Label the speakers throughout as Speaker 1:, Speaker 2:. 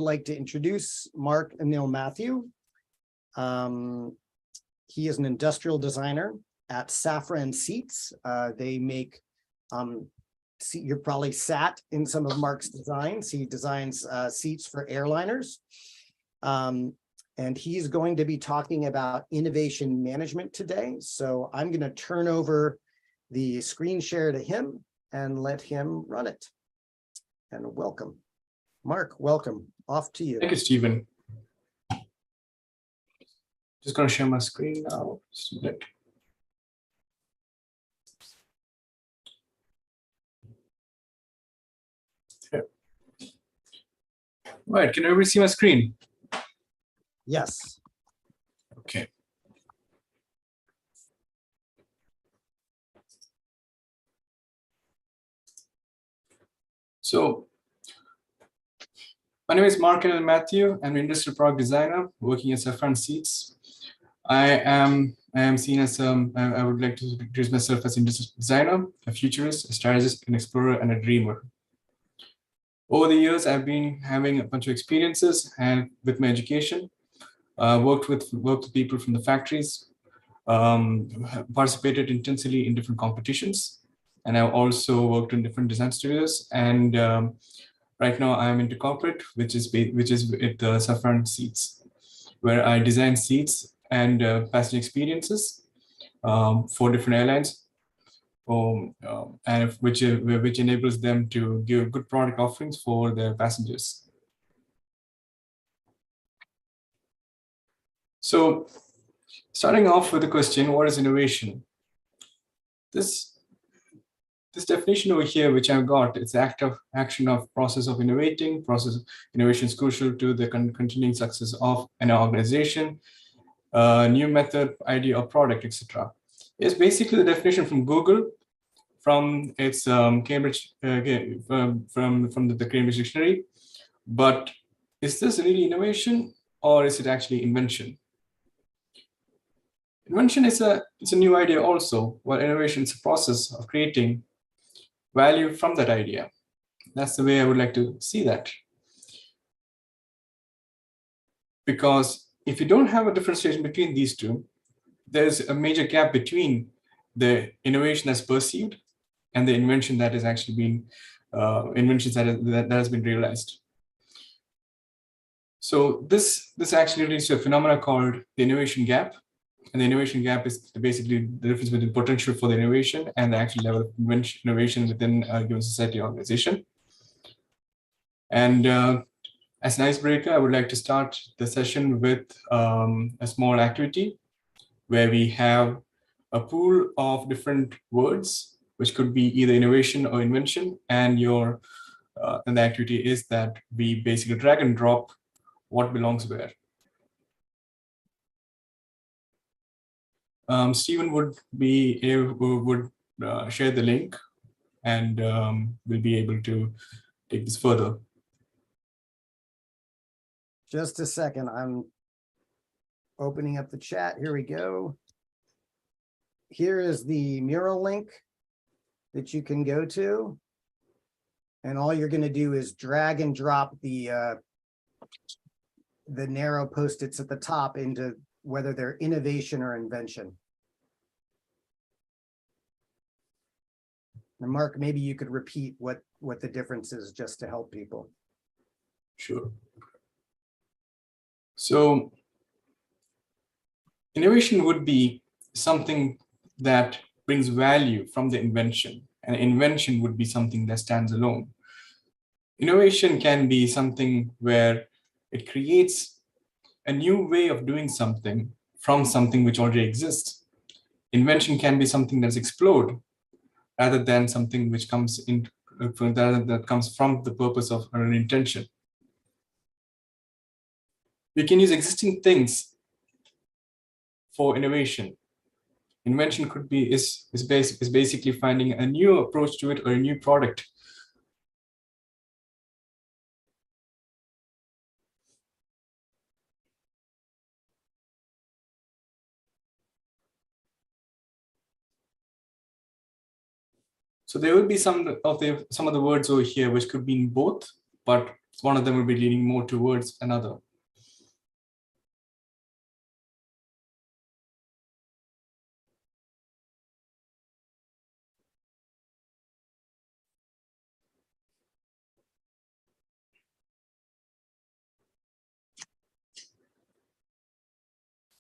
Speaker 1: would like to introduce Mark Anil Mathew. He is an industrial designer at Safran Seats. They make, you're probably sat in some of Mark's designs. He designs seats for airliners. And he's going to be talking about innovation management today. So I'm going to turn over the screen share to him and let him run it. And welcome. Mark, welcome. Off to you.
Speaker 2: Thank you, Stephen. Just going to share my screen now. Just a minute. Here. Right, can everybody see my screen?
Speaker 1: Yes.
Speaker 2: Okay. So, my name is Mark Anil Mathew. I'm an industrial product designer working at Safran Seats. I am seen as I would like to introduce myself as an industrial designer, a futurist, a strategist, an explorer, and a dreamer. Over the years, I've been having a bunch of experiences and with my education, worked with people from the factories, participated intensely in different competitions, and I've also worked in different design studios. And right now, I'm into corporate, which is at the Safran Seats, where I design seats and passenger experiences for different airlines, and which enables them to give good product offerings for their passengers. So, starting off with the question, what is innovation? This definition over here, which I've got, it's the action of process of innovating. Innovation is crucial to the continuing success of an organization, new method, idea, or product, etc. It's basically the definition from Google, from its Cambridge, from the Cambridge Dictionary. But is this really innovation, or is it actually invention? Invention is a new idea also, while innovation is a process of creating value from that idea. That's the way I would like to see that. Because if you don't have a differentiation between these two, there's a major gap between the innovation that's perceived and the invention that is actually being inventions that has been realized. So this actually leads to a phenomenon called the innovation gap. And the innovation gap is basically the difference between potential for the innovation and the actual level of innovation within a given society or organization. And as an icebreaker, I would like to start the session with a small activity where we have a pool of different words, which could be either innovation or invention. And the activity is that we basically drag and drop what belongs where. Stephen would share the link, and we'll be able to take this further.
Speaker 1: Just a second. I'm opening up the chat. Here we go. Here is the mural link that you can go to. And all you're going to do is drag and drop the narrow post-its at the top into whether they're innovation or invention. And Mark, maybe you could repeat what the difference is just to help people.
Speaker 2: Sure. So innovation would be something that brings value from the invention, and invention would be something that stands alone. Innovation can be something where it creates a new way of doing something from something which already exists. Invention can be something that's explored rather than something which comes in that comes from the purpose of an intention. We can use existing things for innovation. Invention could be is basically finding a new approach to it or a new product. So there will be some of the words over here which could mean both, but one of them will be leaning more towards another.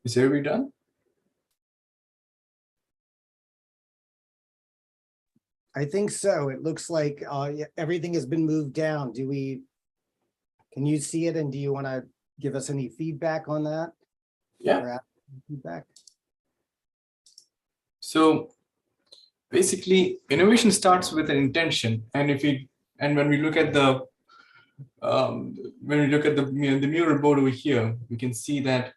Speaker 2: Is everybody done?
Speaker 1: I think so. It looks like everything has been moved down. Can you see it, and do you want to give us any feedback on that?
Speaker 2: Yeah.
Speaker 1: Or feedback?
Speaker 2: So basically, innovation starts with an intention, and when we look at the the mural board over here, we can see that.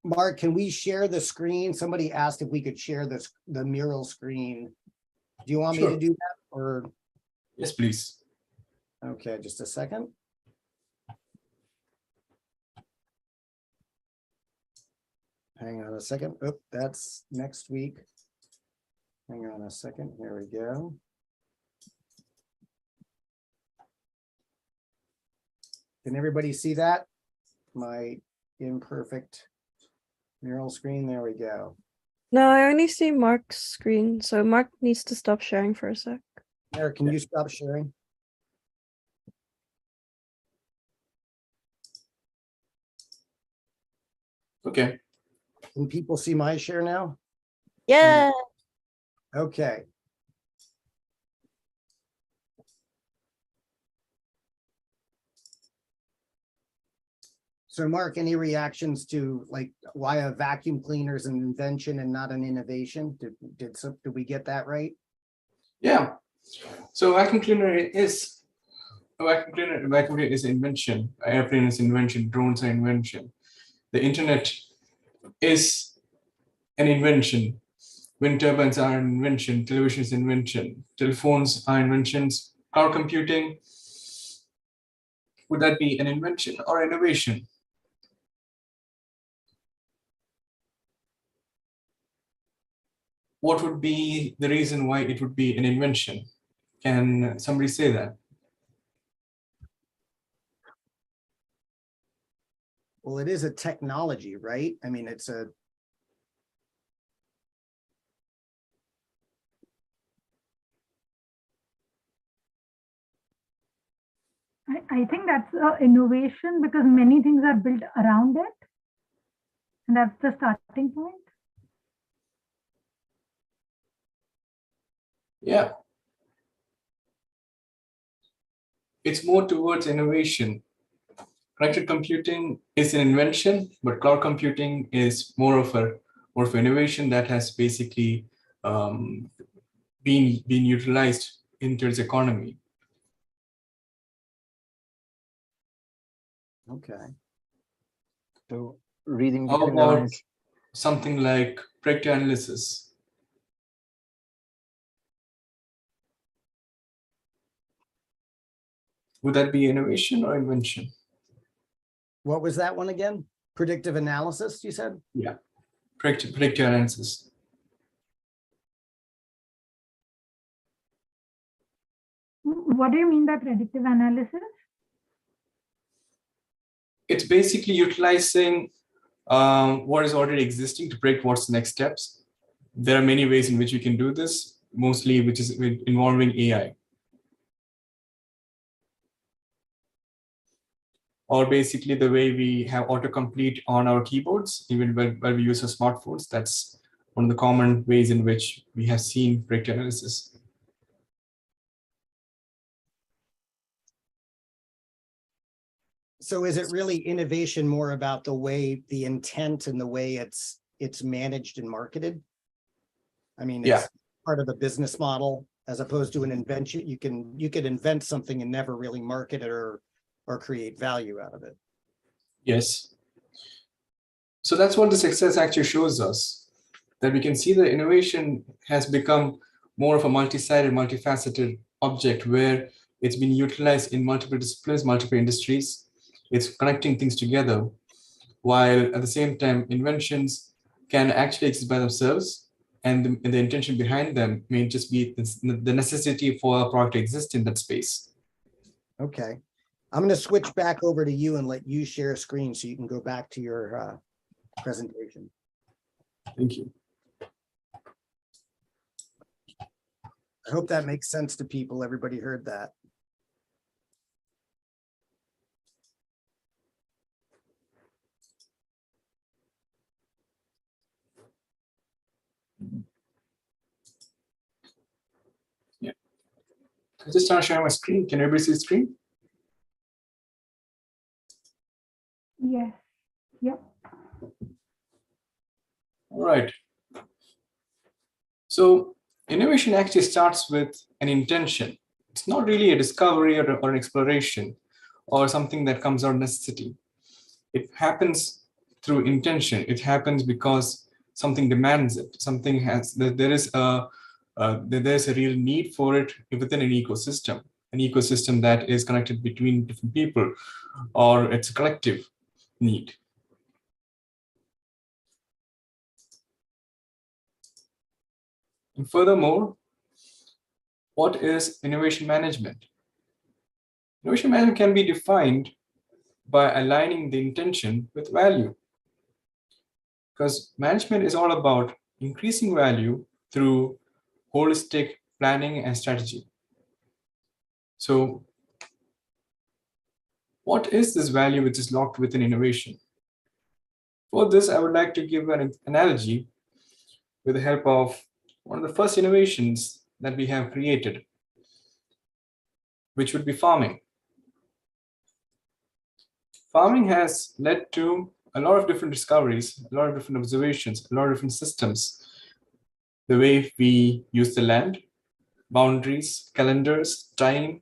Speaker 1: Mark, can we share the screen? Somebody asked if we could share the mural screen. Do you want me
Speaker 2: Sure.
Speaker 1: to do that, or?
Speaker 2: Yes, please.
Speaker 1: Okay, just a second. Hang on a second. Oh, that's next week. Hang on a second. Here we go. Can everybody see that? My imperfect mural screen. There we go.
Speaker 3: No, I only see Mark's screen, so Mark needs to stop sharing for a sec.
Speaker 1: Eric, can you stop sharing?
Speaker 2: Okay.
Speaker 1: Can people see my share now?
Speaker 3: Yeah.
Speaker 1: Okay. So Mark, any reactions to like why a vacuum cleaner is an invention and not an innovation? Did we get that right?
Speaker 2: Yeah. So vacuum cleaner is an invention. Airplane is invention. Drones are invention. The internet is an invention. Wind turbines are an invention. Television is invention. Telephones are inventions. Cloud computing, would that be an invention or innovation? What would be the reason why it would be an invention? Can somebody say that?
Speaker 1: Well, it is a technology, right? I mean, it's a.
Speaker 4: I think that's innovation because many things are built around it. And that's the starting point.
Speaker 2: Yeah. It's more towards innovation. Connected computing is an invention, but cloud computing is more of an innovation that has basically been utilized into its economy.
Speaker 1: Okay.
Speaker 5: So reading
Speaker 2: How
Speaker 5: between the
Speaker 2: about
Speaker 5: lines.
Speaker 2: something like predictive analysis? Would that be innovation or invention?
Speaker 1: What was that one again? Predictive analysis, you said?
Speaker 2: Yeah, predictive analysis.
Speaker 4: What do you mean by predictive analysis?
Speaker 2: It's basically utilizing what is already existing to predict what's the next steps. There are many ways in which you can do this, mostly which is involving AI. Or basically the way we have autocomplete on our keyboards, even when we use our smartphones. That's one of the common ways in which we have seen predictive analysis.
Speaker 1: So is it really innovation more about the way, the intent and the way it's managed and marketed? I mean, it's part of the business model as opposed to an invention. You could invent something and never really market it or create value out of it.
Speaker 2: Yes. So that's what the success actually shows us, that we can see the innovation has become more of a multi-sided, multifaceted object where it's been utilized in multiple disciplines, multiple industries. It's connecting things together, while at the same time, inventions can actually exist by themselves, and the intention behind them may just be the necessity for a product to exist in that space.
Speaker 1: Okay. I'm going to switch back over to you and let you share a screen so you can go back to your presentation.
Speaker 2: Thank you.
Speaker 1: I hope that makes sense to people. Everybody heard that.
Speaker 2: Yeah. I just start sharing my screen. Can everybody see the screen?
Speaker 4: Yes. Yep.
Speaker 2: All right. So innovation actually starts with an intention. It's not really a discovery or an exploration or something that comes out of necessity. It happens through intention. It happens because something demands it. Something has that there's a real need for it within an ecosystem that is connected between different people, or it's a collective need. And furthermore, what is innovation management? Innovation management can be defined by aligning the intention with value. Because management is all about increasing value through holistic planning and strategy. So what is this value which is locked within innovation? For this, I would like to give an analogy with the help of one of the first innovations that we have created, which would be farming. Farming has led to a lot of different discoveries, a lot of different observations, a lot of different systems. The way we use the land, boundaries, calendars, time,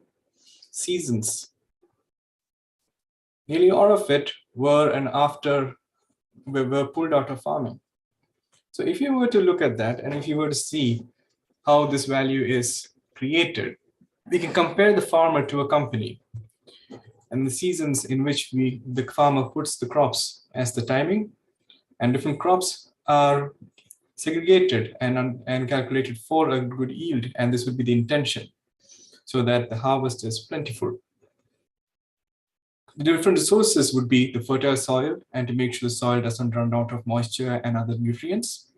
Speaker 2: seasons. Nearly all of it were pulled out of farming. So if you were to look at that, and if you were to see how this value is created, we can compare the farmer to a company and the seasons in which the farmer puts the crops as the timing, and different crops are segregated and calculated for a good yield, and this would be the intention, so that the harvest is plentiful. The different resources would be the fertile soil, and to make sure the soil doesn't run out of moisture and other nutrients,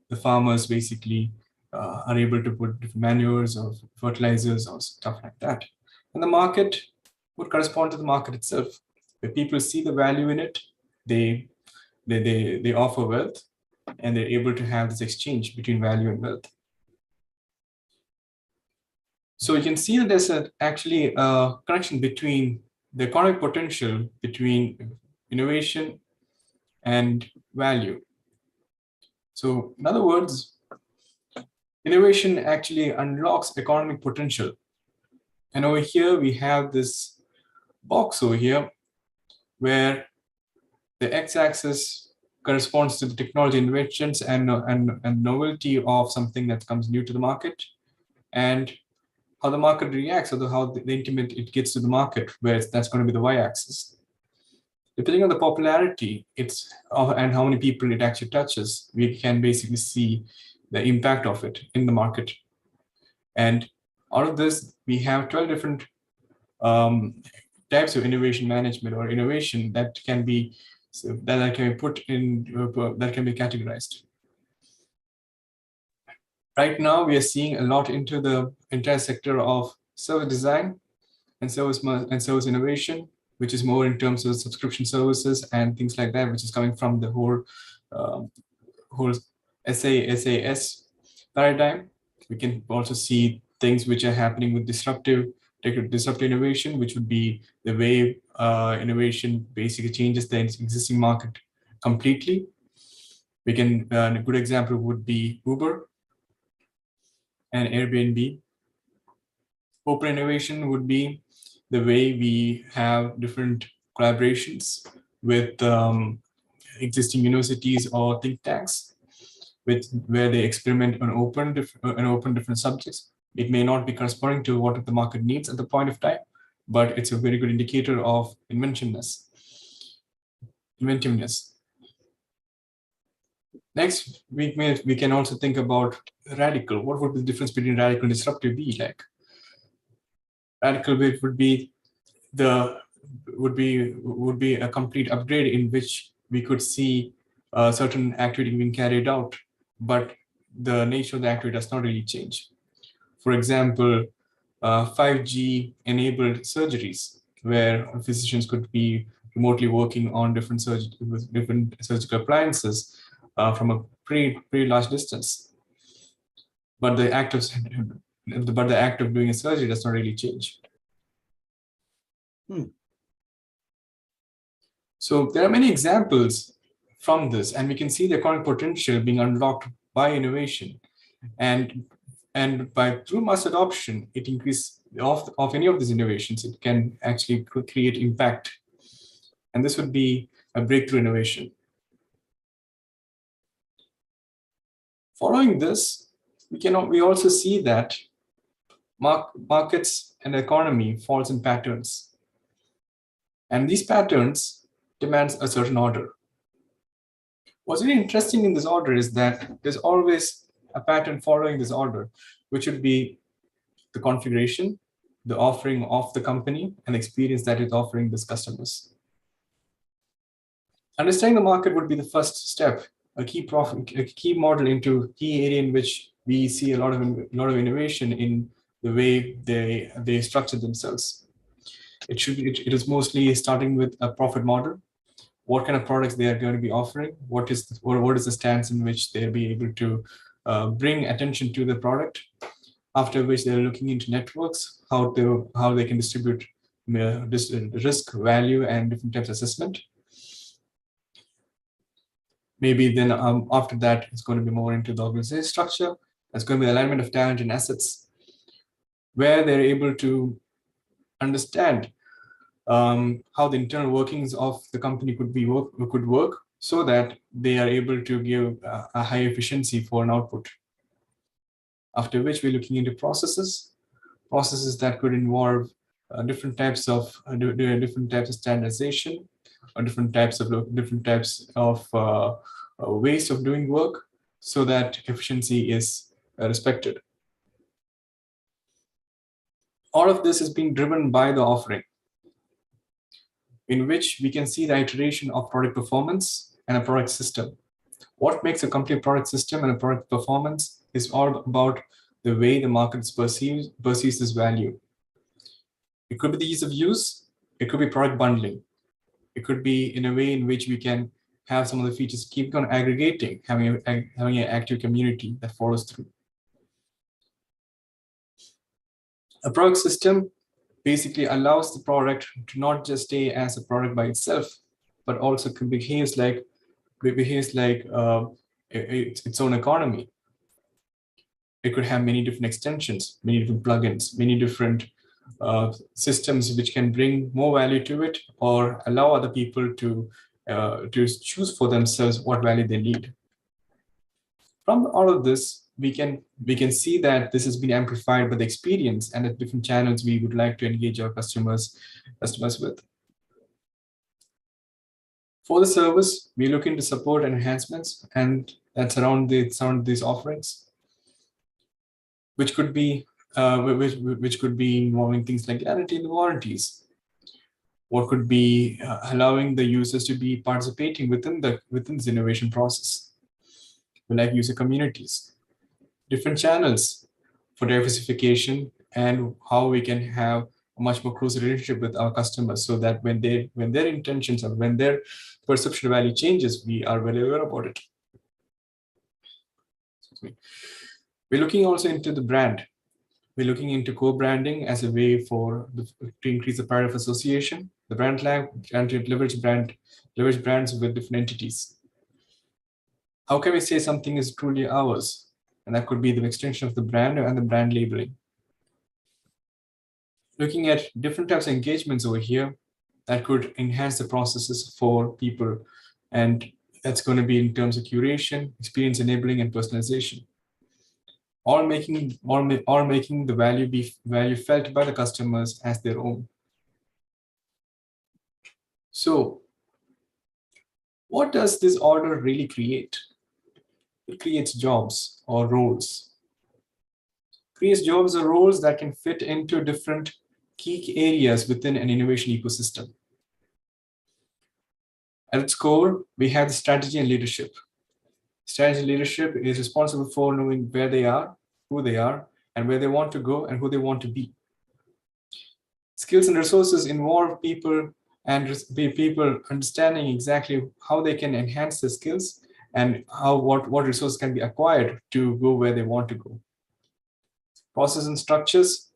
Speaker 2: the farmers basically are able to put different manures or fertilizers or stuff like that. And the market would correspond to the market itself. Where people see the value in it, they offer wealth, and they're able to have this exchange between value and wealth. So you can see that there's actually a connection between the economic potential between innovation and value. So in other words, innovation actually unlocks economic potential. And over here, we have this box over here where the x-axis corresponds to the technology inventions and novelty of something that comes new to the market, and how the market reacts, or how the intimate it gets to the market, where that's going to be the y-axis. Depending on the popularity and how many people it actually touches, we can basically see the impact of it in the market. And out of this, we have 12 different types of innovation management or innovation that can be put in, that can be categorized. Right now, we are seeing a lot into the entire sector of service design and service innovation, which is more in terms of subscription services and things like that, which is coming from the whole SAS paradigm. We can also see things which are happening with disruptive innovation, which would be the way innovation basically changes the existing market completely. We can, a good example would be Uber and Airbnb. Open innovation would be the way we have different collaborations with existing universities or think tanks, where they experiment on open different subjects. It may not be corresponding to what the market needs at the point of time, but it's a very good indicator of inventiveness. Next, we can also think about radical. What would the difference between radical and disruptive be like? Radical would be the would be a complete upgrade in which we could see a certain activity being carried out, but the nature of the activity does not really change. For example, 5G enabled surgeries where physicians could be remotely working on different surgical appliances from a pretty large distance. But the act of doing a surgery does not really change. So there are many examples from this, and we can see the economic potential being unlocked by innovation, and through mass adoption, it increases of any of these innovations. It can actually create impact, and this would be a breakthrough innovation. Following this, we also see that markets and the economy falls in patterns, and these patterns demands a certain order. What's really interesting in this order is that there's always a pattern following this order, which would be the configuration, the offering of the company, and the experience that it's offering these customers. Understanding the market would be the first step, a key model into key area in which we see a lot of innovation in the way they structure themselves. It is mostly starting with a profit model. What kind of products they are going to be offering? What is the stance in which they'll be able to bring attention to the product? After which they're looking into networks, how they can distribute risk, value, and different types of assessment. Maybe then after that, it's going to be more into the organization structure. It's going to be alignment of talent and assets, where they're able to understand how the internal workings of the company could work so that they are able to give a high efficiency for an output. After which we're looking into processes that could involve different types of standardization, or different types of ways of doing work, so that efficiency is respected. All of this is being driven by the offering, in which we can see the iteration of product performance and a product system. What makes a complete product system and a product performance is all about the way the market perceives this value. It could be the ease of use. It could be product bundling. It could be in a way in which we can have some of the features keep on aggregating, having an active community that follows through. A product system basically allows the product to not just stay as a product by itself, but also behaves like its own economy. It could have many different extensions, many different plugins, many different systems which can bring more value to it, or allow other people to choose for themselves what value they need. From all of this, we can see that this has been amplified by the experience and the different channels we would like to engage our customers with. For the service, we look into support and enhancements, and that's around these offerings, which could be involving things like guarantee and warranties. What could be allowing the users to be participating within this innovation process, like user communities, different channels for diversification, and how we can have a much more closer relationship with our customers, so that when their intentions or when their perception of value changes, we are very aware about it. We're looking also into the brand. We're looking into co-branding as a way to increase the power of association, the brand lab, and to leverage brands with different entities. How can we say something is truly ours? And that could be the extension of the brand and the brand labeling. Looking at different types of engagements over here that could enhance the processes for people. And that's going to be in terms of curation, experience enabling, and personalization. All making the value felt by the customers as their own. So, what does this order really create? It creates jobs or roles. Creates jobs or roles that can fit into different key areas within an innovation ecosystem. At its core, we have the strategy and leadership. Strategy and leadership is responsible for knowing where they are, who they are, and where they want to go and who they want to be. Skills and resources involve people and people understanding exactly how they can enhance their skills and what resources can be acquired to go where they want to go. Process and structures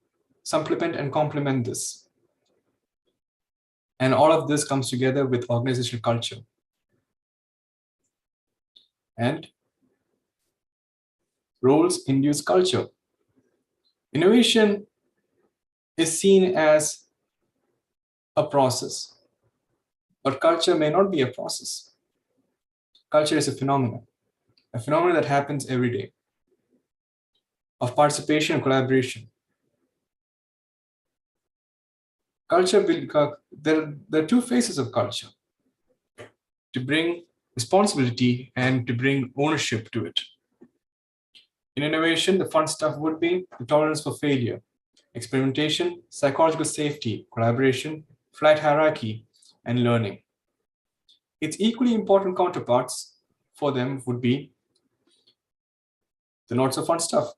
Speaker 2: supplement and complement this. And all of this comes together with organizational culture. And roles induce culture. Innovation is seen as a process, but culture may not be a process. Culture is a phenomenon that happens every day of participation and collaboration. Culture will, there are two phases of culture: to bring responsibility and to bring ownership to it. In innovation, the fun stuff would be the tolerance for failure, experimentation, psychological safety, collaboration, flight hierarchy, and learning. Its equally important counterparts for them would be the not so fun stuff,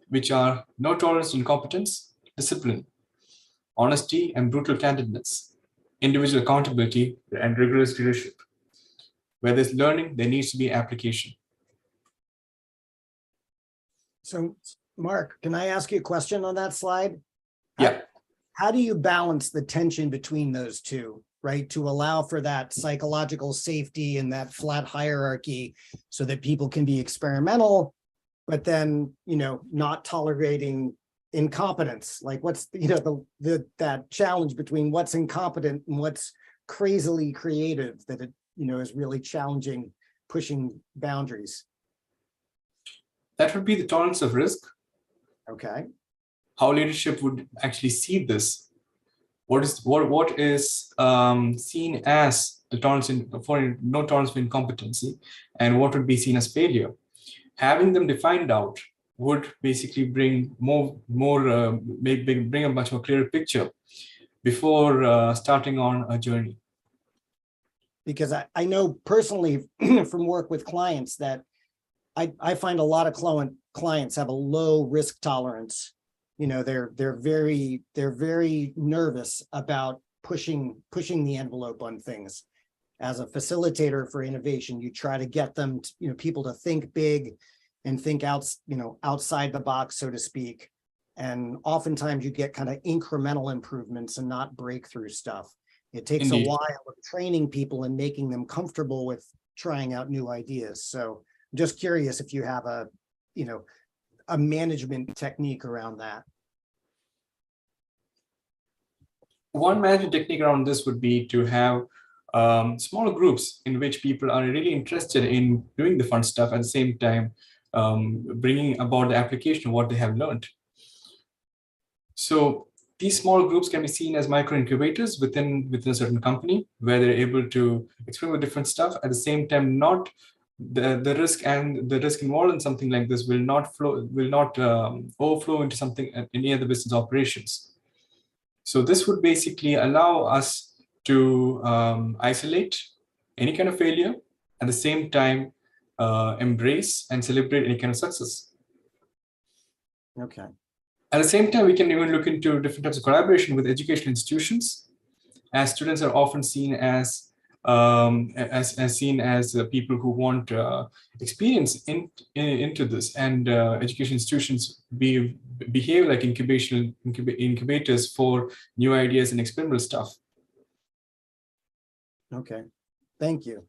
Speaker 2: which are no tolerance to incompetence, discipline, honesty and brutal candidness, individual accountability, and rigorous leadership. Where there's learning, there needs to be application.
Speaker 1: So, Mark, can I ask you a question on that slide?
Speaker 2: Yeah.
Speaker 1: How do you balance the tension between those two, right? To allow for that psychological safety and that flat hierarchy so that people can be experimental, but then, not tolerating incompetence. Like what's, that challenge between what's incompetent and what's crazily creative that it, is really challenging, pushing boundaries.
Speaker 2: That would be the tolerance of risk.
Speaker 1: Okay.
Speaker 2: How leadership would actually see this. What is seen as the tolerance for no tolerance for incompetency, and what would be seen as failure. Having them defined out would basically bring bring a much more clearer picture before starting on a journey.
Speaker 1: Because I know personally from work with clients that I find a lot of clients have a low risk tolerance. They're very nervous about pushing the envelope on things. As a facilitator for innovation, you try to get them, people to think big and think outside the box, so to speak. And oftentimes you get kind of incremental improvements and not breakthrough stuff. It takes
Speaker 2: Indeed.
Speaker 1: a while of training people and making them comfortable with trying out new ideas. So I'm just curious if you have a management technique around that.
Speaker 2: One management technique around this would be to have smaller groups in which people are really interested in doing the fun stuff at the same time, bringing about the application of what they have learned. So these small groups can be seen as micro incubators within a certain company, where they're able to experiment with different stuff at the same time. Not the risk involved in something like this will not overflow into something, any other business operations. So this would basically allow us to isolate any kind of failure, at the same time embrace and celebrate any kind of success.
Speaker 1: Okay.
Speaker 2: At the same time, we can even look into different types of collaboration with educational institutions, as students are often seen as people who want experience into this, and education institutions behave like incubators for new ideas and experimental stuff.
Speaker 1: Okay, thank you.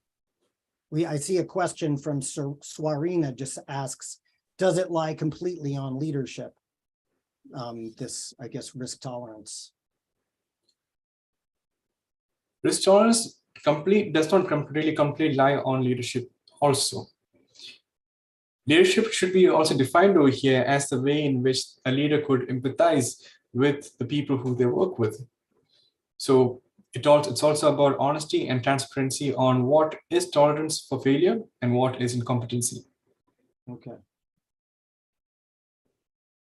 Speaker 1: I see a question from Swarina, just asks, does it lie completely on leadership? This, I guess, risk tolerance.
Speaker 2: Risk tolerance does not completely lie on leadership also. Leadership should be also defined over here as the way in which a leader could empathize with the people who they work with. So it's also about honesty and transparency on what is tolerance for failure and what is incompetency.
Speaker 1: Okay.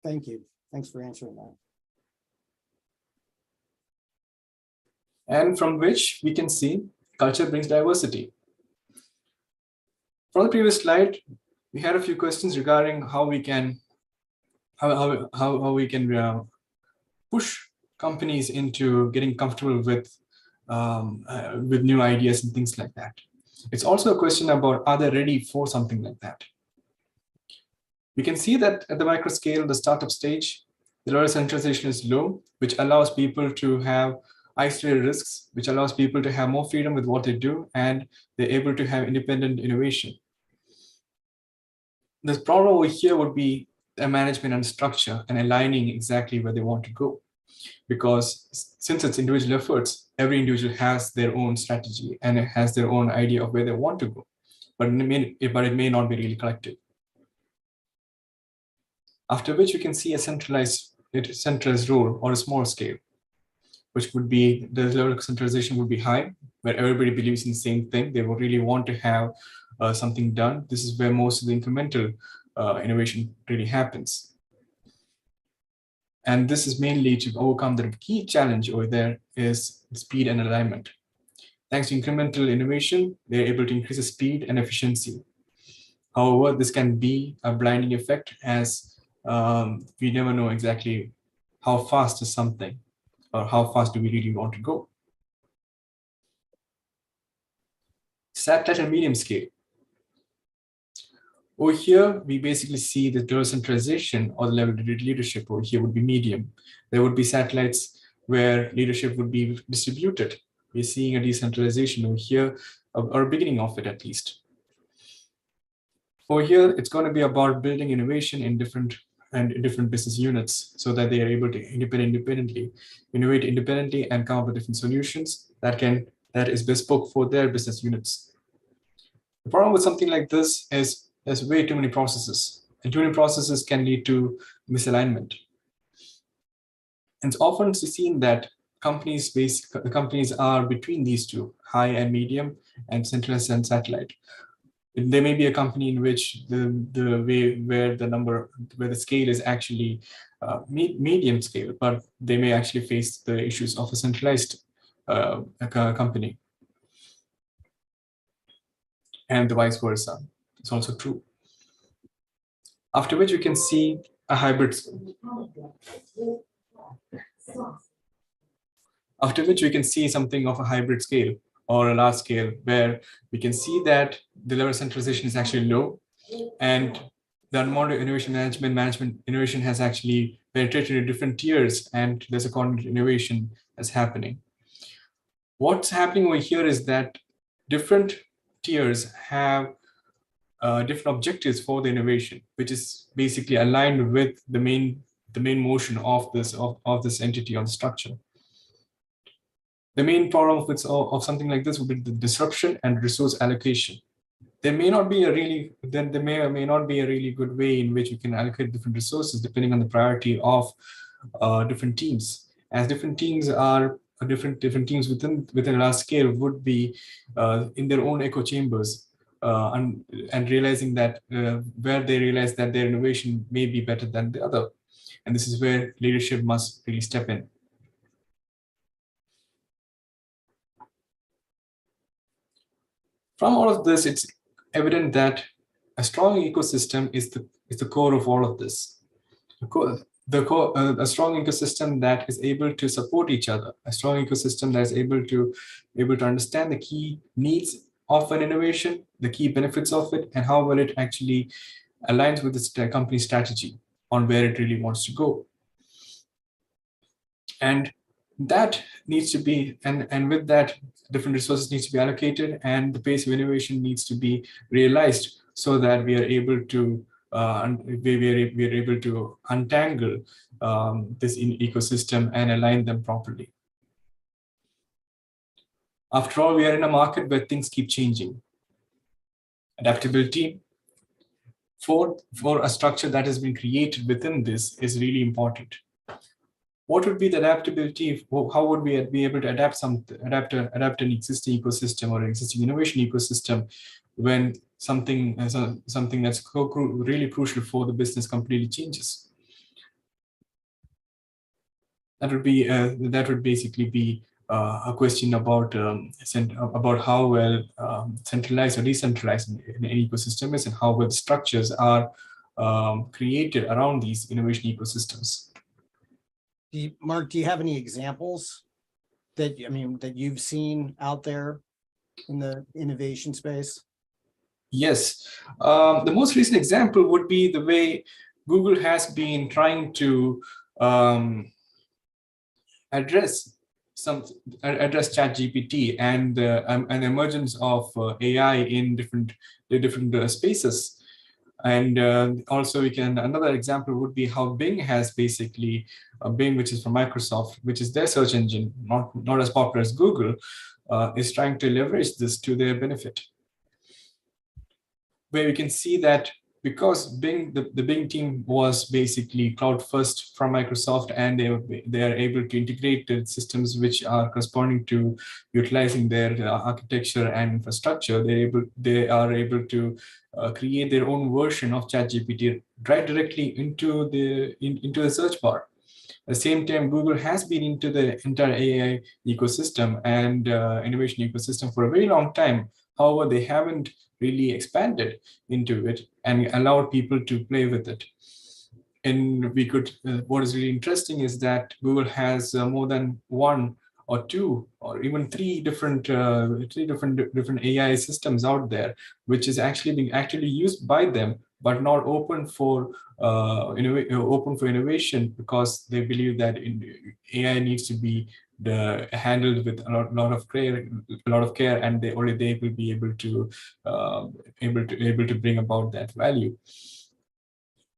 Speaker 1: Thank you. Thanks for answering that.
Speaker 2: And from which we can see Culture brings diversity. From the previous slide, we had a few questions regarding how we can push companies into getting comfortable with new ideas and things like that. It's also a question about, are they ready for something like that? We can see that at the micro scale, the startup stage, the level of centralization is low, which allows people to have isolated risks, which allows people to have more freedom with what they do, and they're able to have independent innovation. The problem over here would be a management and structure and aligning exactly where they want to go. Because since it's individual efforts, every individual has their own strategy and it has their own idea of where they want to go, but it may not be really collective. After which we can see a centralized role or a small scale, which would be the level of centralization would be high, where everybody believes in the same thing. They would really want to have something done. This is where most of the incremental innovation really happens. And this is mainly to overcome the key challenge over there is speed and alignment. Thanks to incremental innovation, they're able to increase the speed and efficiency. However, this can be a blinding effect, as we never know exactly how fast is something or how fast do we really want to go. Satellite and medium scale. Over here, we basically see the level of centralization or the level of leadership over here would be medium. There would be satellites where leadership would be distributed. We're seeing a decentralization over here, or a beginning of it at least. Over here, it's going to be about building innovation in different business units so that they are able to independently innovate independently and come up with different solutions that is bespoke for their business units. The problem with something like this is there's way too many processes, and too many processes can lead to misalignment. And it's often seen that companies are between these two, high and medium, and centralized and satellite. There may be a company in which where the scale is actually medium scale, but they may actually face the issues of a centralized company, and the vice versa. It's also true. After which we can see a hybrid. After which we can see something of a hybrid scale or a large scale, where we can see that the level of centralization is actually low, and the amount of management innovation has actually penetrated into different tiers, and there's a coordinated innovation that's happening. What's happening over here is that different tiers have different objectives for the innovation, which is basically aligned with the main motion of this entity or the structure. The main problem of something like this would be the disruption and resource allocation. There may not be a really good way in which you can allocate different resources depending on the priority of different teams. As different teams are different teams within a large scale would be in their own echo chambers. And realizing that where they realize that their innovation may be better than the other. And this is where leadership must really step in. From all of this, it's evident that a strong ecosystem is the core of all of this. A strong ecosystem that is able to support each other, a strong ecosystem that is able to understand the key needs of an innovation, the key benefits of it, and how well it actually aligns with the company's strategy on where it really wants to go. And that needs to be, and with that, different resources needs to be allocated, and the pace of innovation needs to be realized so that we are able to untangle this ecosystem and align them properly. After all, we are in a market where things keep changing. Adaptability for a structure that has been created within this is really important. What would be the adaptability? How would we be able to adapt an existing ecosystem or an existing innovation ecosystem when something that's really crucial for the business completely changes? That would basically be a question about how well centralized or decentralized an ecosystem is, and how well structures are created around these innovation ecosystems.
Speaker 1: Mark, do you have any examples that you've seen out there in the innovation space?
Speaker 2: Yes, the most recent example would be the way Google has been trying to address ChatGPT and the emergence of AI in different spaces. And also another example would be how Bing has basically, Bing, which is from Microsoft, which is their search engine, not as popular as Google, is trying to leverage this to their benefit. Where we can see that because Bing, the Bing team was basically cloud first from Microsoft, and they are able to integrate the systems which are corresponding to utilizing their architecture and infrastructure. They are able to create their own version of ChatGPT right directly into the search bar. At the same time, Google has been into the entire AI ecosystem and innovation ecosystem for a very long time. However, they haven't really expanded into it and allowed people to play with it. And what is really interesting is that Google has more than one or two or even three different AI systems out there, which is actually being actively used by them, but not open for innovation, because they believe that AI needs to be handled with a lot of care, and they will be able to bring about that value.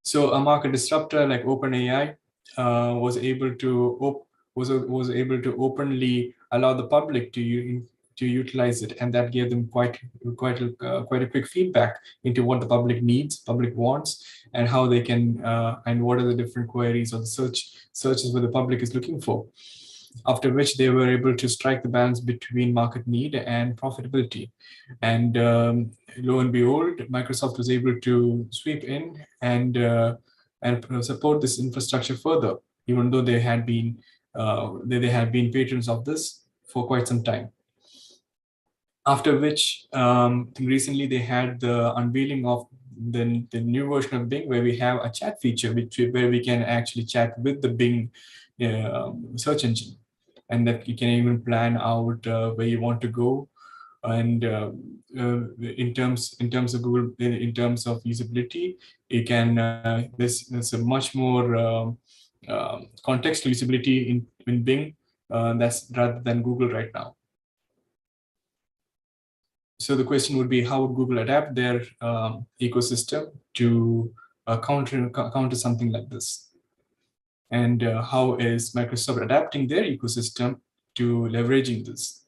Speaker 2: So a market disruptor like OpenAI was able to openly allow the public to utilize it, and that gave them quite a quick feedback into what the public needs, public wants, and how they can and what are the different queries or the searches where the public is looking for. After which they were able to strike the balance between market need and profitability. And lo and behold, Microsoft was able to sweep in and support this infrastructure further, even though they had been patrons of this for quite some time. After which, recently they had the unveiling of the new version of Bing, where we have a chat feature, where we can actually chat with the Bing search engine, and that you can even plan out where you want to go. And in terms of Google, in terms of usability, you can there's a much more contextual usability in Bing that's rather than Google right now. So the question would be, how would Google adapt their ecosystem to counter something like this? And how is Microsoft adapting their ecosystem to leveraging this?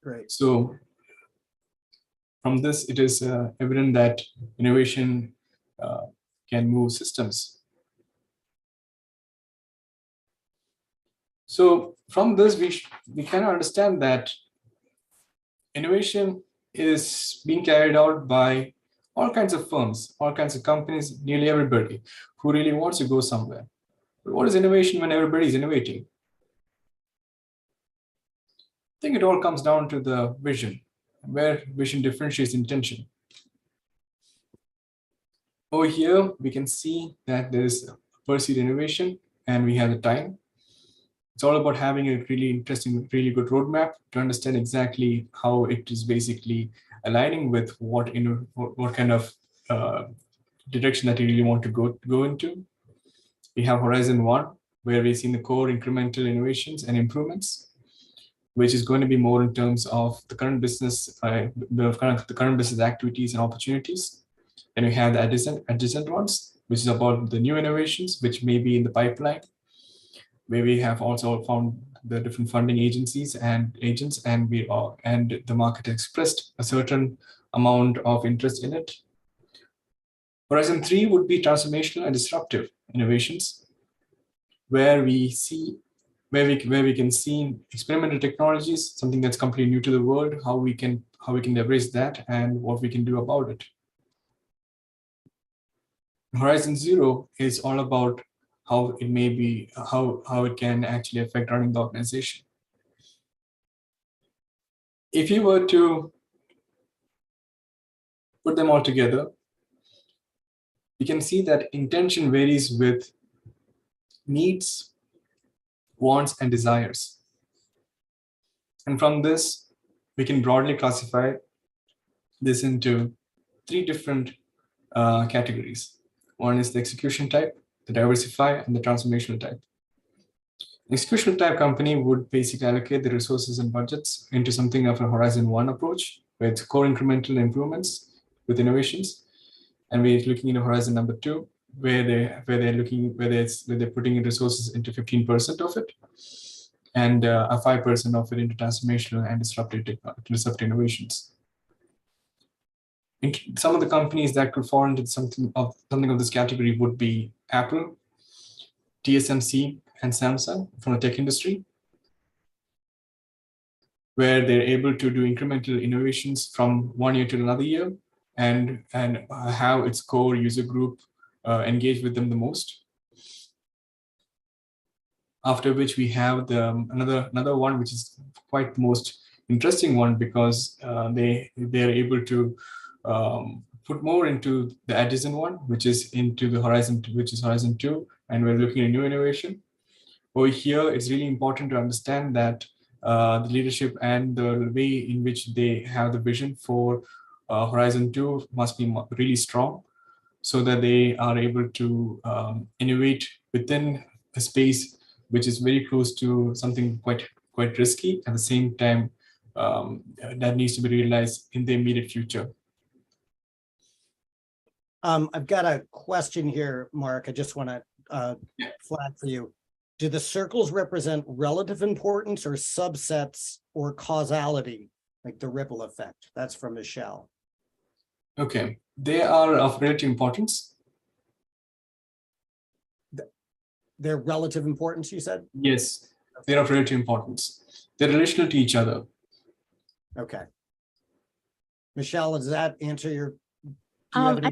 Speaker 1: Great.
Speaker 2: So from this, it is evident that innovation can move systems. So from this, we can understand that innovation is being carried out by all kinds of firms, all kinds of companies, nearly everybody who really wants to go somewhere. But what is innovation when everybody is innovating? I think it all comes down to the vision, where vision differentiates intention. Over here, we can see that there is pursued innovation, and we have the time. It's all about having a really interesting, really good roadmap to understand exactly how it is basically aligning with what kind of direction that you really want to go into. We have Horizon 1, where we've seen the core incremental innovations and improvements, which is going to be more in terms of the current business, the current business activities and opportunities. Then we have the adjacent ones, which is about the new innovations, which may be in the pipeline, where we have also found the different funding agencies and agents, and the market expressed a certain amount of interest in it. Horizon 3 would be transformational and disruptive innovations, where we can see experimental technologies, something that's completely new to the world, how we can leverage that and what we can do about it. Horizon 0 is all about how it may be, how it can actually affect running the organization. If you were to put them all together, you can see that intention varies with needs, wants, and desires. And from this, we can broadly classify this into three different categories. One is the execution type, the diversify, and the transformational type. Execution type company would basically allocate the resources and budgets into something of a Horizon 1 approach with core incremental improvements with innovations. And we're looking into Horizon number 2, where they're putting in resources into 15% of it, and a 5% of it into transformational and disruptive innovations. Some of the companies that could fall into something of this category would be Apple, TSMC, and Samsung from the tech industry, where they're able to do incremental innovations from one year to another year, and have its core user group engage with them the most. After which we have another one, which is quite the most interesting one, because they're able to put more into the adjacent one, which is into the Horizon 2, and we're looking at new innovation. Over here, it's really important to understand that the leadership and the way in which they have the vision for Horizon 2 must be really strong, so that they are able to innovate within a space which is very close to something quite risky, at the same time that needs to be realized in the immediate future.
Speaker 1: I've got a question here, Mark. I just want to flag for you. Do the circles represent relative importance or subsets or causality, like the ripple effect? That's from Michelle.
Speaker 2: Okay, they are of relative importance.
Speaker 1: They're relative importance, you said?
Speaker 2: Yes, they're of relative importance. They're relational to each other.
Speaker 1: Okay. Michelle, does that answer your?
Speaker 6: I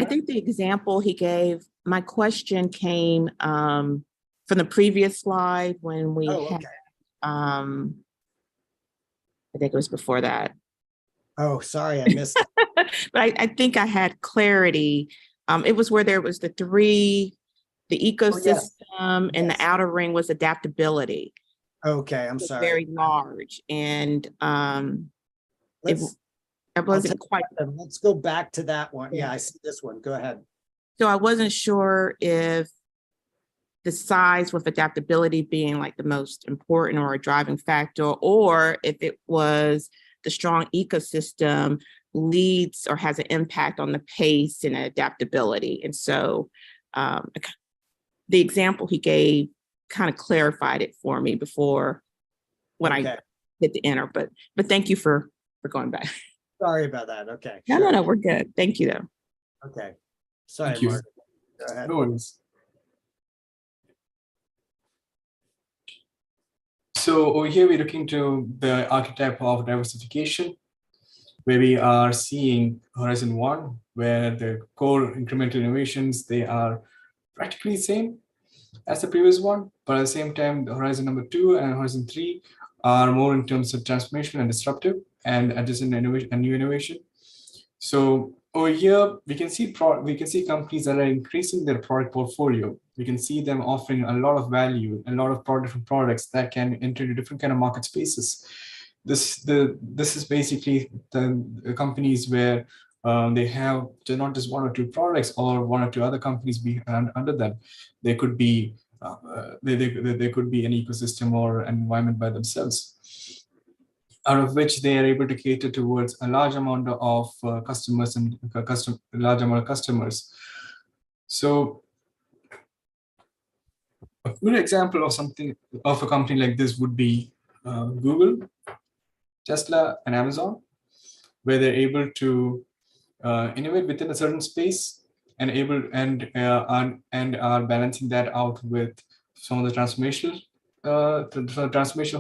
Speaker 6: think the example he gave, my question came from the previous slide when we had, I think it was before that.
Speaker 1: Oh, sorry, I missed it.
Speaker 6: But I think I had clarity. It was where there was the ecosystem, and the outer ring was adaptability.
Speaker 1: Okay, I'm sorry.
Speaker 6: Very large, and it wasn't quite.
Speaker 1: Let's go back to that one. Yeah, I see this one. Go ahead.
Speaker 6: So I wasn't sure if the size with adaptability being like the most important or a driving factor, or if it was the strong ecosystem leads or has an impact on the pace and adaptability. And so the example he gave kind of clarified it for me before when I hit the enter, but thank you for going back.
Speaker 1: Sorry about that. Okay.
Speaker 6: No, we're good. Thank you though.
Speaker 1: Okay. Sorry,
Speaker 2: Thank you.
Speaker 1: Mark. Go ahead.
Speaker 2: No worries. So over here, we're looking to the archetype of diversification, where we are seeing Horizon 1, where the core incremental innovations, they are practically the same as the previous one, but at the same time, the Horizon number 2 and Horizon 3 are more in terms of transformational and disruptive and adjacent innovation and new innovation. So over here, we can see companies that are increasing their product portfolio. We can see them offering a lot of value, a lot of different products that can enter into different kind of market spaces. This is basically the companies where they have not just one or two products or one or two other companies under them. They could be they could be an ecosystem or an environment by themselves, out of which they are able to cater towards a large amount of customers and large amount of customers. So a good example of a company like this would be Google, Tesla, and Amazon, where they're able to innovate within a certain space and are balancing that out with some of the transformational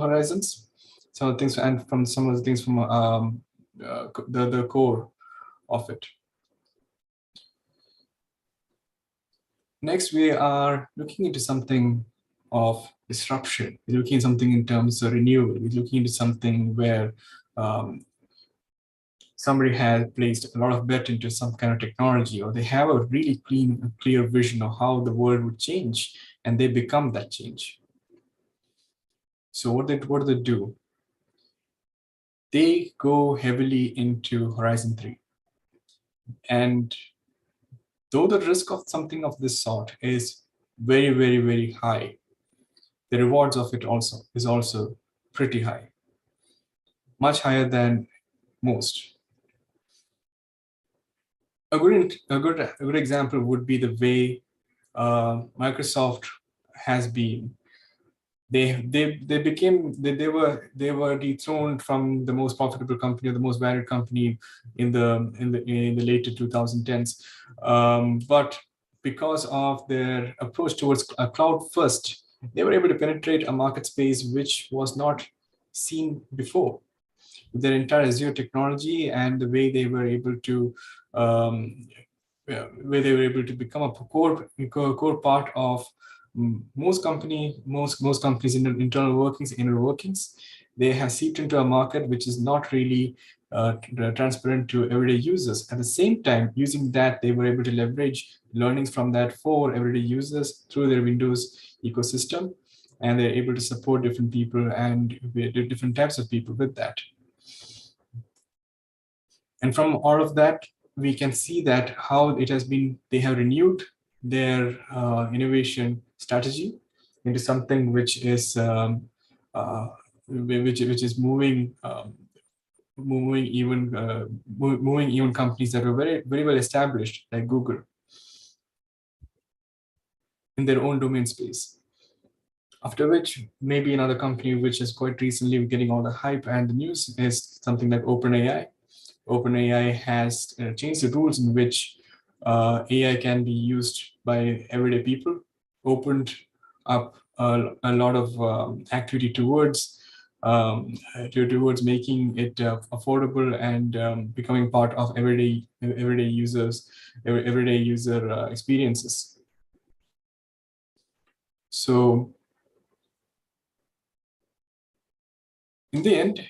Speaker 2: horizons. Some of the things and from some of the things from the core of it. Next, we are looking into something of disruption. We're looking at something in terms of renewal. We're looking into something where somebody has placed a lot of bet into some kind of technology, or they have a really clear vision of how the world would change, and they become that change. So what do they do? They go heavily into Horizon 3. And though the risk of something of this sort is very, very, very high, the rewards of it is also pretty high, much higher than most. A good example would be the way Microsoft has been. They were dethroned from the most profitable company or the most valued company in the later 2010s, but because of their approach towards a cloud first, they were able to penetrate a market space which was not seen before. Their entire Azure technology and the way they were able to become a core part of most companies in the internal workings, inner workings. They have seeped into a market which is not really transparent to everyday users. At the same time, using that, they were able to leverage learnings from that for everyday users through their Windows ecosystem, and they're able to support different people and different types of people with that. And from all of that, we can see that how it has been, they have renewed their innovation strategy into something which is moving even companies that were very, very well established, like Google, in their own domain space. After which, maybe another company which is quite recently getting all the hype and the news is something like OpenAI. OpenAI has changed the rules in which AI can be used by everyday people, opened up a lot of activity towards making it affordable and becoming part of everyday user experiences. So in the end,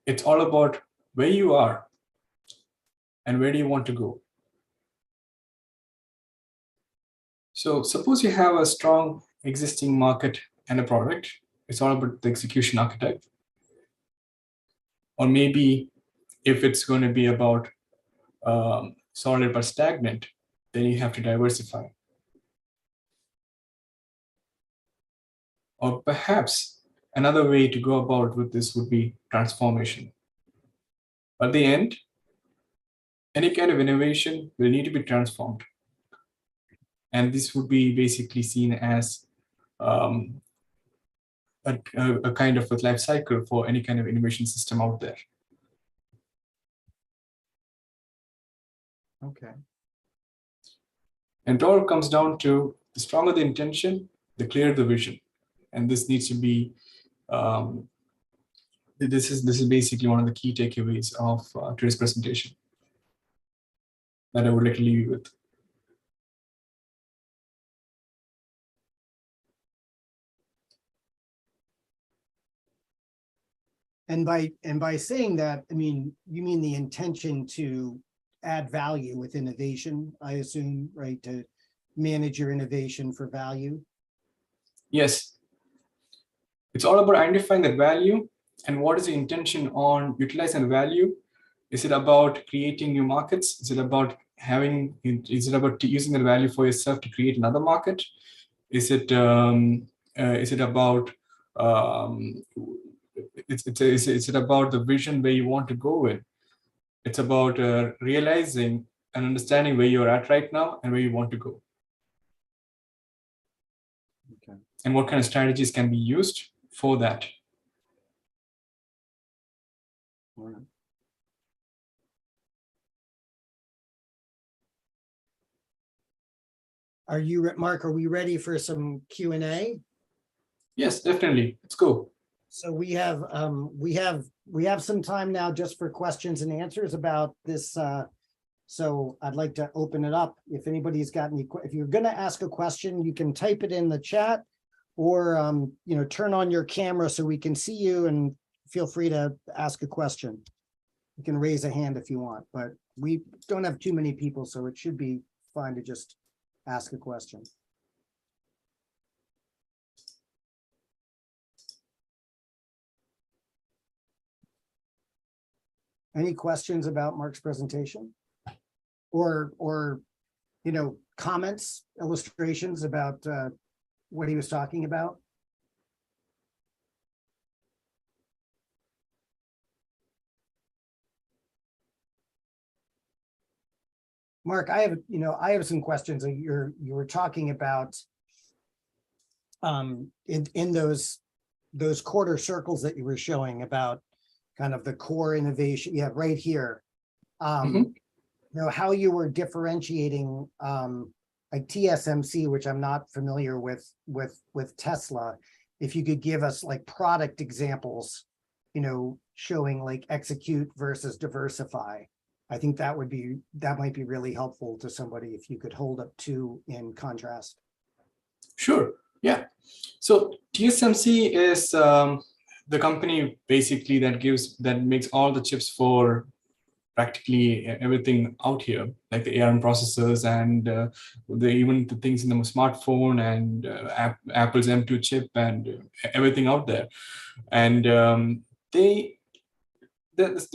Speaker 2: it's all about where you are and where do you want to go. So suppose you have a strong existing market and a product. It's all about the execution architect. Or maybe if it's going to be about solid but stagnant, then you have to diversify. Or perhaps another way to go about with this would be transformation. At the end, any kind of innovation will need to be transformed. And this would be basically seen as a kind of a life cycle for any kind of innovation system out there.
Speaker 1: Okay.
Speaker 2: And it all comes down to the stronger the intention, the clearer the vision. And this needs to be, this is basically one of the key takeaways of today's presentation that I would like to leave you with.
Speaker 1: And by saying that, I mean, you mean the intention to add value with innovation, I assume, right? To manage your innovation for value.
Speaker 2: Yes. It's all about identifying that value and what is the intention on utilizing the value. Is it about creating new markets? Is it about using the value for yourself to create another market? Is it about is it about the vision where you want to go with? It's about realizing and understanding where you're at right now and where you want to go.
Speaker 5: Okay.
Speaker 2: And what kind of strategies can be used for that.
Speaker 5: All right.
Speaker 1: Are you, Mark, are we ready for some Q&A?
Speaker 2: Yes, definitely. Let's go.
Speaker 1: So we have some time now just for questions and answers about this So I'd like to open it up. If anybody's got any, if you're going to ask a question, you can type it in the chat or, turn on your camera so we can see you, and feel free to ask a question. You can raise a hand if you want, but we don't have too many people, so it should be fine to just ask a question. Any questions about Mark's presentation? Or comments, illustrations about what he was talking about? Mark, I have some questions. You were talking about in those quarter circles that you were showing about kind of the core innovation. Yeah, right here. How you were differentiating like TSMC, which I'm not familiar with Tesla. If you could give us like product examples, showing like execute versus diversify. I think that might be really helpful to somebody if you could hold up two in contrast.
Speaker 2: Sure. Yeah. So TSMC is the company basically that makes all the chips for practically everything out here, like the ARM processors and even the things in the smartphone and Apple's M2 chip and everything out there. And the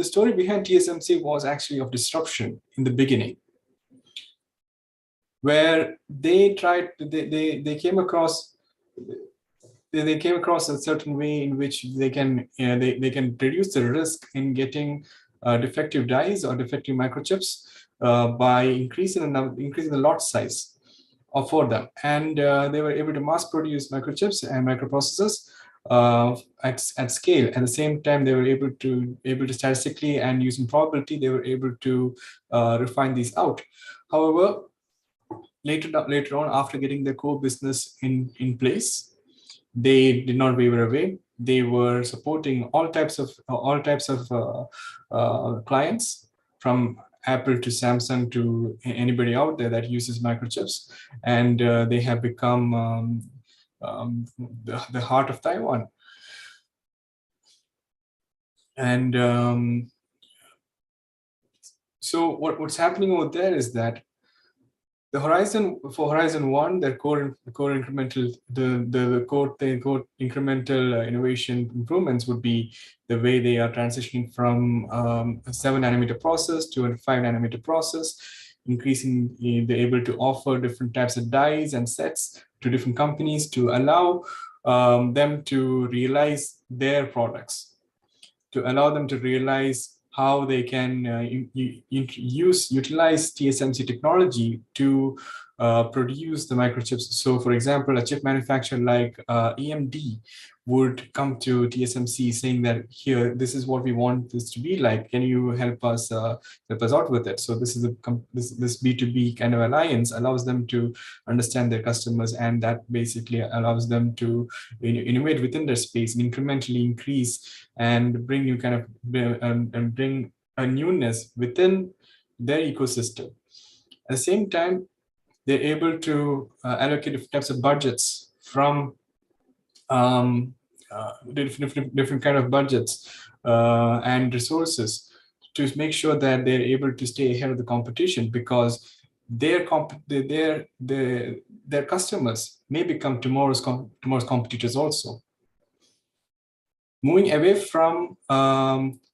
Speaker 2: story behind TSMC was actually of disruption in the beginning, where they came across a certain way in which they can reduce the risk in getting defective dies or defective microchips by increasing the lot size for them, and they were able to mass produce microchips and microprocessors at scale. At the same time, they were able to statistically and using probability, they were able to refine these out. However, later on, after getting their core business in place, they did not waver away. They were supporting all types of clients, from Apple to Samsung to anybody out there that uses microchips, and they have become the heart of Taiwan. And so what's happening over there is that the Horizon 1, their core incremental incremental innovation improvements would be the way they are transitioning from a 7-nanometer process to a 5-nanometer process, increasing the able to offer different types of dies and sets to different companies to allow them to realize their products, to allow them to realize how they can utilize TSMC technology to produce the microchips. So, for example, a chip manufacturer like EMD would come to TSMC saying that, here, this is what we want this to be like. Can you help us out with it? So this is this B2B kind of alliance allows them to understand their customers, and that basically allows them to innovate within their space and incrementally increase and bring new kind of and bring a newness within their ecosystem. At the same time, they're able to allocate different types of budgets from different kind of budgets and resources to make sure that they're able to stay ahead of the competition, because their customers may become tomorrow's competitors also. Moving away from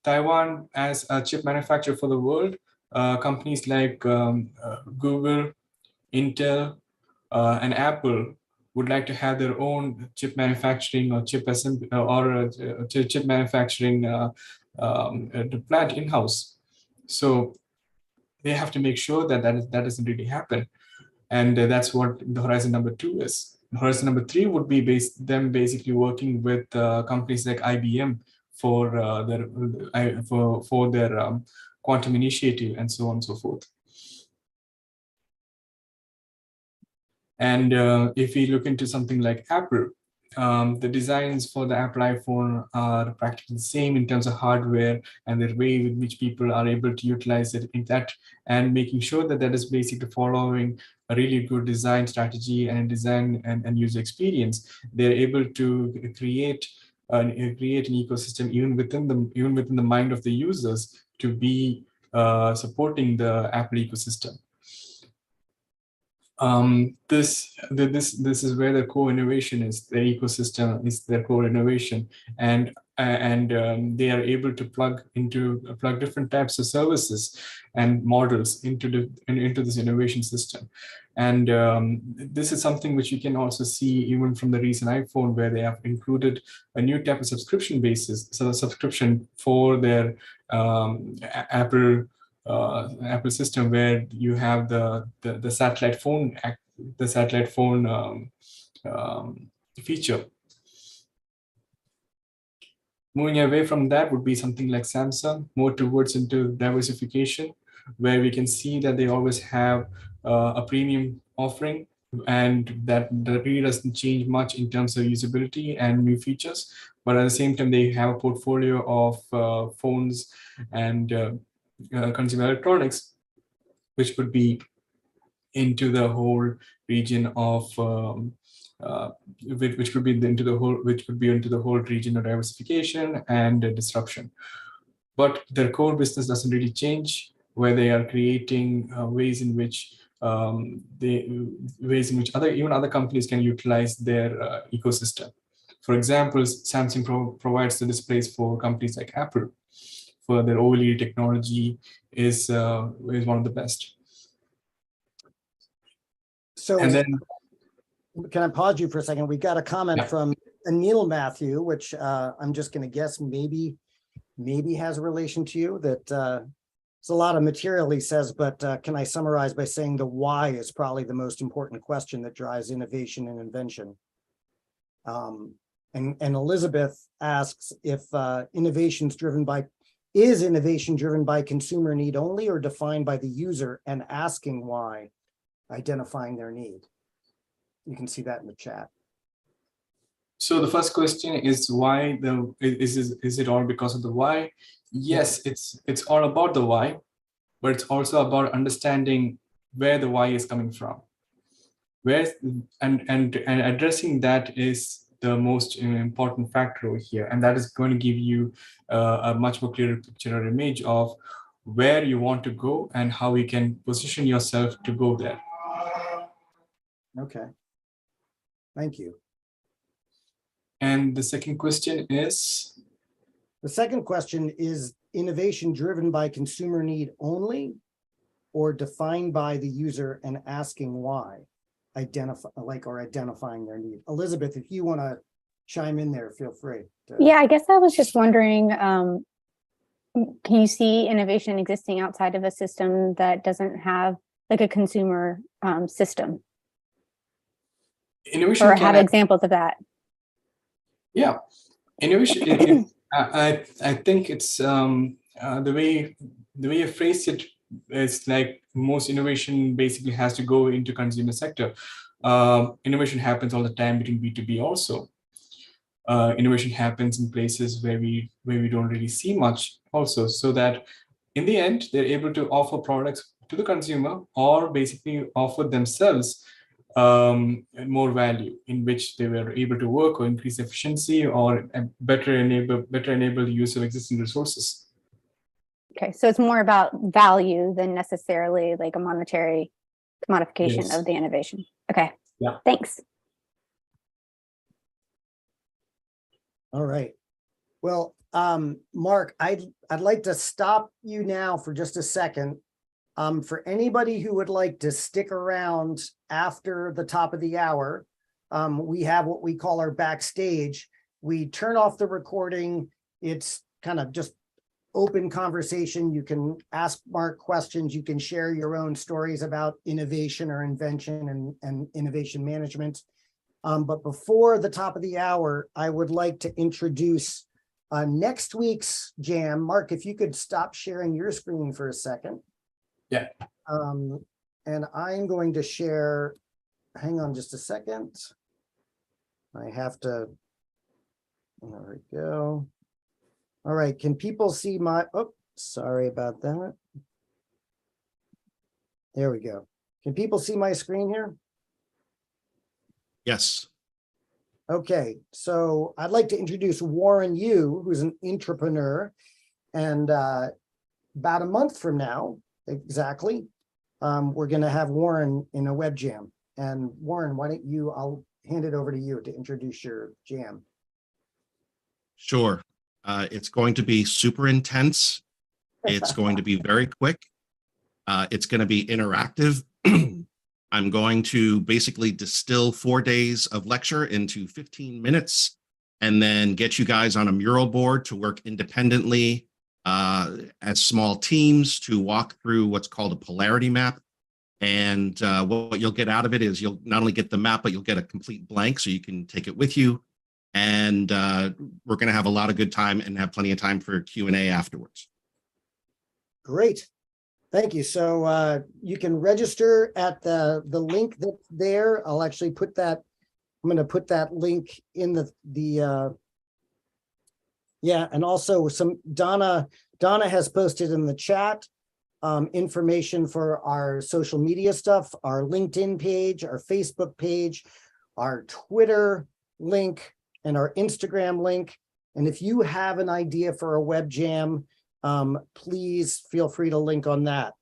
Speaker 2: Taiwan as a chip manufacturer for the world, companies like Google, Intel, and Apple would like to have their own chip manufacturing or chip assembly or chip manufacturing plant in-house. So they have to make sure that that doesn't really happen, and that's what the Horizon number 2 is. Horizon number 3 would be them basically working with companies like IBM for their quantum initiative and so on and so forth. And if we look into something like Apple, the designs for the Apple iPhone are practically the same in terms of hardware and the way with which people are able to utilize it in that, and making sure that that is basically following a really good design strategy and design and user experience. They're able to create an ecosystem even within the mind of the users to be supporting the Apple ecosystem. This is where the core innovation is. The ecosystem is their core innovation, and they are able to plug different types of services and models into this innovation system. And this is something which you can also see even from the recent iPhone, where they have included a new type of subscription basis, so a subscription for their Apple system, where you have the satellite phone feature. Moving away from that would be something like Samsung, more towards into diversification, where we can see that they always have a premium offering, and that really doesn't change much in terms of usability and new features. But at the same time, they have a portfolio of phones and consumer electronics, which would be into the whole region of which could be into the whole region of diversification and disruption. But their core business doesn't really change, where they are creating ways in which even other companies can utilize their ecosystem. For example, Samsung provides the displays for companies like Apple. For their OLED technology is one of the best.
Speaker 1: So
Speaker 2: And then,
Speaker 1: can I pause you for a second? We got a comment from Anil Mathew, which I'm just going to guess maybe has a relation to you. That it's a lot of material, he says, but can I summarize by saying the why is probably the most important question that drives innovation and invention. And Elizabeth asks if is innovation driven by consumer need only, or defined by the user and asking why, identifying their need? You can see that in the chat.
Speaker 2: so the first question is why is it all because of the why? Yes, it's all about the why, but it's also about understanding where the why is coming from. And addressing that is the most important factor over here, and that is going to give you a much more clearer picture or image of where you want to go and how you can position yourself to go there.
Speaker 1: Okay, thank you.
Speaker 2: And the second question is?
Speaker 1: The second question is innovation driven by consumer need only, or defined by the user and asking why? Identifying their need. Elizabeth, if you want to chime in there, feel free.
Speaker 7: Yeah, I guess I was just wondering, can you see innovation existing outside of a system that doesn't have like a consumer system?
Speaker 2: Innovation
Speaker 7: or have examples of that?
Speaker 2: Yeah, innovation. I think it's the way you phrase it. It's like most innovation basically has to go into consumer sector. Innovation happens all the time between B2B also. Innovation happens in places where we don't really see much also, so that in the end they're able to offer products to the consumer, or basically offer themselves more value, in which they were able to work or increase efficiency or better enable the use of existing resources.
Speaker 7: Okay, so it's more about value than necessarily like a monetary commodification of the innovation. Okay,
Speaker 2: yeah,
Speaker 7: thanks.
Speaker 1: All right. Well, Mark, I'd like to stop you now for just a second. For anybody who would like to stick around after the top of the hour, we have what we call our backstage. We turn off the recording. It's kind of just open conversation. You can ask Mark questions. You can share your own stories about innovation or invention and innovation management. But before the top of the hour, I would like to introduce next week's jam. Mark, if you could stop sharing your screen for a second.
Speaker 2: Yeah.
Speaker 1: And I'm going to share, hang on just a second. I have to, there we go. All right, can people see my, oh, sorry about that. There we go. Can people see my screen here?
Speaker 8: Yes.
Speaker 1: Okay, so I'd like to introduce Warren Yu, who's an entrepreneur. And about a month from now, exactly, we're going to have Warren in a web jam. And Warren, why don't you, I'll hand it over to you to introduce your jam.
Speaker 8: Sure. It's going to be super intense. It's going to be very quick. It's going to be interactive. I'm going to basically distill 4 days of lecture into 15 minutes and then get you guys on a mural board to work independently as small teams to walk through what's called a polarity map. And what you'll get out of it is you'll not only get the map, but you'll get a complete blank so you can take it with you. And we're going to have a lot of good time and have plenty of time for Q&A afterwards.
Speaker 1: Great. Thank you. So you can register at the link that's there. I'll actually put that, I'm going to put that link in the yeah, and also some Donna has posted in the chat information for our social media stuff, our LinkedIn page, our Facebook page, our Twitter link, and our Instagram link. And if you have an idea for a web jam, please feel free to link on that.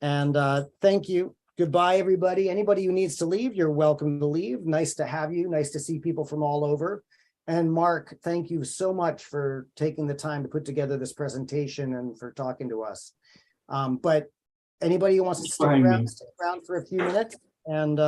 Speaker 1: And thank you. Goodbye, everybody. Anybody who needs to leave, you're welcome to leave. Nice to have you. Nice to see people from all over. And Mark, thank you so much for taking the time to put together this presentation and for talking to us. But anybody who wants to stick around for a few minutes, and